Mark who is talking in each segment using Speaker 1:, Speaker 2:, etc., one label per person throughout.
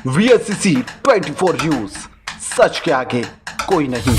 Speaker 1: VSCC 24 news, सच के आगे कोई नहीं।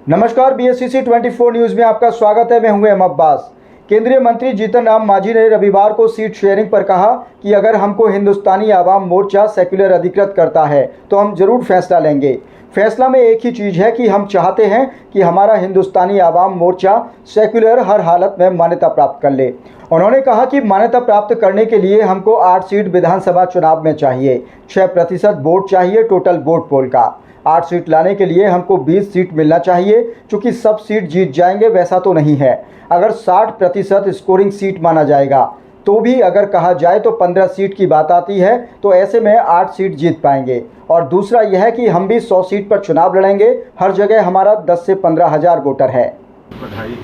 Speaker 2: नमस्कार, BSCC 24 न्यूज में आपका स्वागत है। मैं हूं एम अब्बास। केंद्रीय मंत्री जीतन राम मांझी ने रविवार को सीट शेयरिंग पर कहा कि अगर हमको हिंदुस्तानी आवाम मोर्चा सेक्युलर अधिकृत करता है तो हम जरूर फैसला लेंगे। फैसला में एक ही चीज़ है कि हम चाहते हैं कि हमारा हिंदुस्तानी आवाम मोर्चा सेक्युलर हर हालत में मान्यता प्राप्त कर ले। उन्होंने कहा कि मान्यता प्राप्त करने के लिए हमको 8 सीट विधानसभा चुनाव में चाहिए, 6% वोट चाहिए टोटल वोट पोल का। 8 सीट लाने के लिए हमको 20 सीट मिलना चाहिए। चूँकि सब सीट जीत जाएंगे वैसा तो नहीं है। अगर 60% स्कोरिंग सीट माना जाएगा तो भी अगर कहा जाए तो 15 सीट की बात आती है, तो ऐसे में 8 सीट जीत पाएंगे। और दूसरा यह है कि हम भी 100 सीट पर चुनाव लड़ेंगे। हर जगह हमारा 10 से 15 हज़ार वोटर है।
Speaker 3: बधाई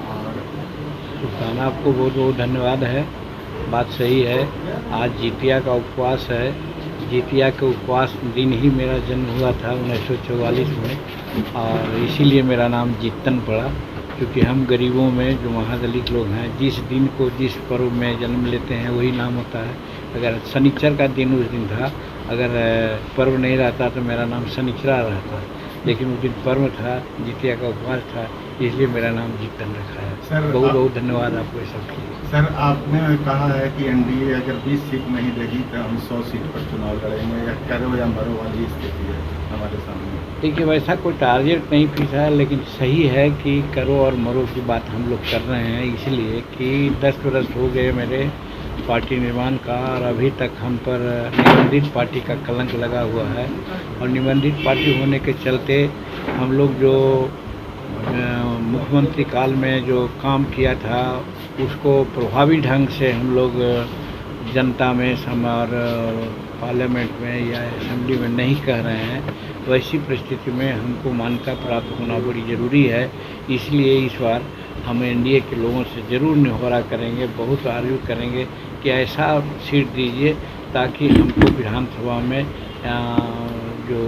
Speaker 3: और सुल्ताना, आपको बहुत बहुत धन्यवाद है। बात सही है। आज जितिया का उपवास है। जितिया के उपवास दिन ही मेरा जन्म हुआ था 1944 में, और इसीलिए मेरा नाम जीतन पड़ा। क्योंकि हम गरीबों में जो महादलित लोग हैं, जिस दिन को जिस पर्व में जन्म लेते हैं वही नाम होता है। अगर शनिचर का दिन उस दिन था, अगर पर्व नहीं रहता तो मेरा नाम शनिचरा रहता, लेकिन उस दिन पर्व था, जितिया का उपवास था, इसलिए मेरा नाम जीतन रखा है। सर बहुत बहुत धन्यवाद आपको ये सब के लिए।
Speaker 4: सर, आपने कहा है कि एनडीए अगर 20 सीट नहीं देगी तो हम 100 सीट पर चुनाव लड़ेंगे, या करो या मरो वाली स्थिति है हमारे सामने।
Speaker 3: देखिए, वैसा कोई टारगेट नहीं फिक्स है, लेकिन सही है कि करो और मरो की बात हम लोग कर रहे हैं, इसलिए कि 10 वर्ष हो गए मेरे पार्टी निर्माण का, और अभी तक हम पर निबंधित पार्टी का कलंक लगा हुआ है। और निबंधित पार्टी होने के चलते हम लोग जो मुख्यमंत्री काल में जो काम किया था उसको प्रभावी ढंग से हम लोग जनता में और पार्लियामेंट में या असेंबली में नहीं कह रहे हैं। वैसी परिस्थिति में हमको मान्यता प्राप्त होना बड़ी ज़रूरी है। इसलिए इस बार हम एनडीए के लोगों से ज़रूर निहोरा करेंगे, बहुत आर्ग्यू करेंगे कि ऐसा सीट दीजिए ताकि हमको विधानसभा में जो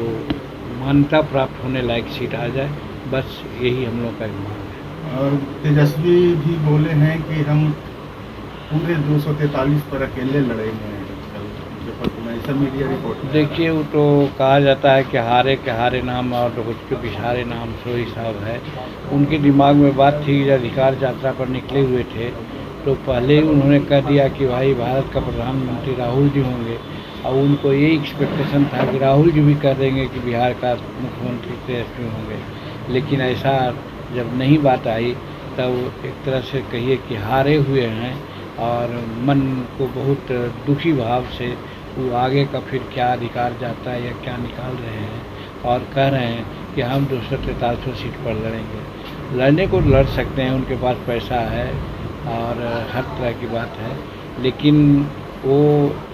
Speaker 3: मान्यता प्राप्त होने लायक सीट आ जाए। बस यही हम लोग का मांग है।
Speaker 4: और तेजस्वी भी बोले हैं कि हम पूरे 243 पर अकेले लड़ेंगे। ऐसा मीडिया रिपोर्ट।
Speaker 3: देखिए, वो तो कहा जाता है कि हारे के हारे नाम और रोज के पिछारे नाम, सो हिसाब है। उनके दिमाग में बात थी, जब अधिकार यात्रा पर निकले हुए थे तो पहले ही उन्होंने कह दिया कि भाई भारत का प्रधानमंत्री राहुल जी होंगे, और उनको ये एक्सपेक्टेशन था कि राहुल जी भी कह देंगे कि बिहार का मुख्यमंत्री तेजस्वी होंगे। लेकिन ऐसा जब नहीं बात आई तब एक तरह से कहिए कि हारे हुए हैं, और मन को बहुत दुखी भाव से वो आगे का फिर क्या अधिकार जाता है या क्या निकाल रहे हैं, और कह रहे हैं कि हम 243 सीट पर लड़ेंगे। लड़ने को लड़ सकते हैं, उनके पास पैसा है और हर तरह की बात है, लेकिन वो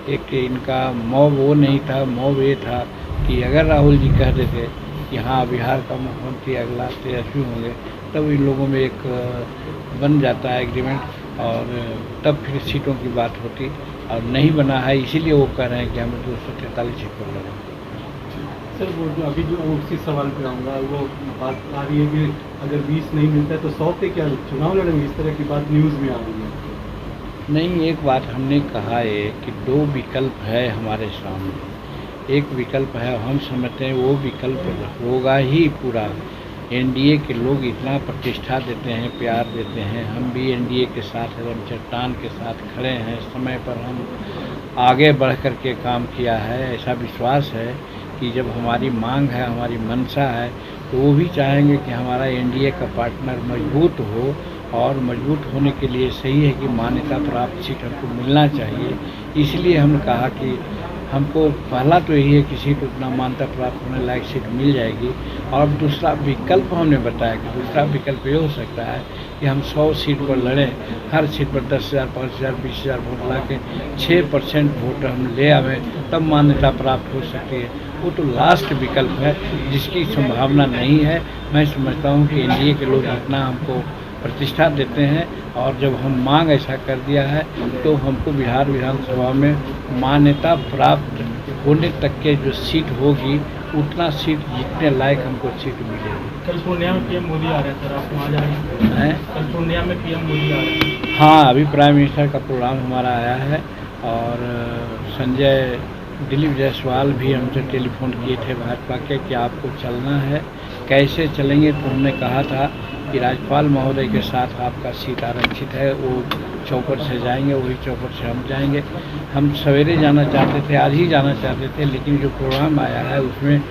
Speaker 3: एक इनका मौब वो नहीं था। मौब ये था कि अगर राहुल जी कह देते कि हाँ बिहार का मुख्यमंत्री अगला तेजस्वी होंगे, तब इन लोगों में एक बन जाता है एग्रीमेंट, और तब फिर सीटों की बात होती, और नहीं बना है। इसीलिए वो कह रहे हैं कि हम 243 सीट पर लड़ेंगे।
Speaker 5: सर, वो जो अभी जो उसी सवाल पे आऊँगा, वो बात आ रही है कि अगर 20 नहीं मिलता है तो 100 पे क्या चुनाव लड़ेंगे, इस तरह की बात न्यूज़ में आ रही है।
Speaker 3: नहीं, एक बात हमने कहा है कि 2 विकल्प है हमारे सामने। एक विकल्प है, हम समझते हैं वो विकल्प होगा ही पूरा। एनडीए के लोग इतना प्रतिष्ठा देते हैं, प्यार देते हैं, हम भी एनडीए के साथ एकदम चट्टान के साथ खड़े हैं। समय पर हम आगे बढ़ कर के काम किया है। ऐसा विश्वास है कि जब हमारी मांग है, हमारी मंशा है, तो वो भी चाहेंगे कि हमारा एनडीए का पार्टनर मजबूत हो, और मजबूत होने के लिए सही है कि मान्यता प्राप्त सीट हमको मिलना चाहिए। इसलिए हमने कहा कि हमको पहला तो यही है कि सीट उतना मान्यता प्राप्त होने लायक सीट मिल जाएगी। और दूसरा विकल्प हमने बताया कि दूसरा विकल्प ये हो सकता है कि हम 100 सीट पर लड़ें, हर सीट पर 10,000, 5,000, 20,000 वोट ला के 6% वोट हम ले आवें, तब मान्यता प्राप्त हो सकती है। वो तो लास्ट विकल्प है जिसकी संभावना नहीं है। मैं समझता हूँ कि एनडीए के लोग इतना हमको प्रतिष्ठा देते हैं, और जब हम मांग ऐसा कर दिया है तो हमको बिहार विधानसभा में मान्यता प्राप्त होने तक के जो सीट होगी उतना सीट जीतने लायक हमको सीट मिलेगी।
Speaker 5: कल पूर्णिया में पीएम मोदी आ रहे हैं सर, आप वहाँ जा रहे हैं? कल पूर्णिया में पीएम मोदी आ रहे हैं।
Speaker 3: हाँ, अभी प्राइम मिनिस्टर का प्रोग्राम हमारा आया है, और संजय दिलीप जायसवाल भी हमसे टेलीफोन किए थे भाजपा के कि आपको चलना है, कैसे चलेंगे। तो हमने कहा था कि राज्यपाल महोदय के साथ आपका सीट आरक्षित है, वो चौपर से जाएंगे, वही चौपर से हम जाएंगे। हम सवेरे जाना चाहते थे, आज ही जाना चाहते थे, लेकिन जो प्रोग्राम आया है उसमें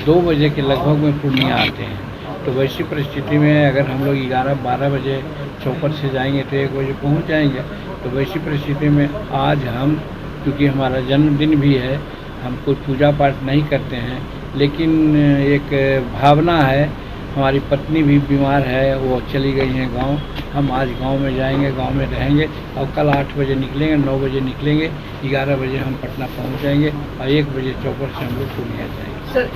Speaker 3: 2 बजे के लगभग में पूर्णिया आते हैं। तो वैसी परिस्थिति में अगर हम लोग 11-12 बजे चौपर से जाएंगे तो 1 बजे पहुंच जाएंगे। तो वैसी परिस्थिति में आज हम, क्योंकि हमारा जन्मदिन भी है, हम कोई पूजा पाठ नहीं करते हैं, लेकिन एक भावना है, हमारी पत्नी भी बीमार है, वो चली गई हैं गांव। हम आज गांव में जाएंगे, गांव में रहेंगे और कल 8 बजे निकलेंगे, 9 बजे निकलेंगे, 11 बजे हम पटना पहुंच जाएंगे और 1 बजे चौपर से हम लोग पूर्णिया जाएंगे।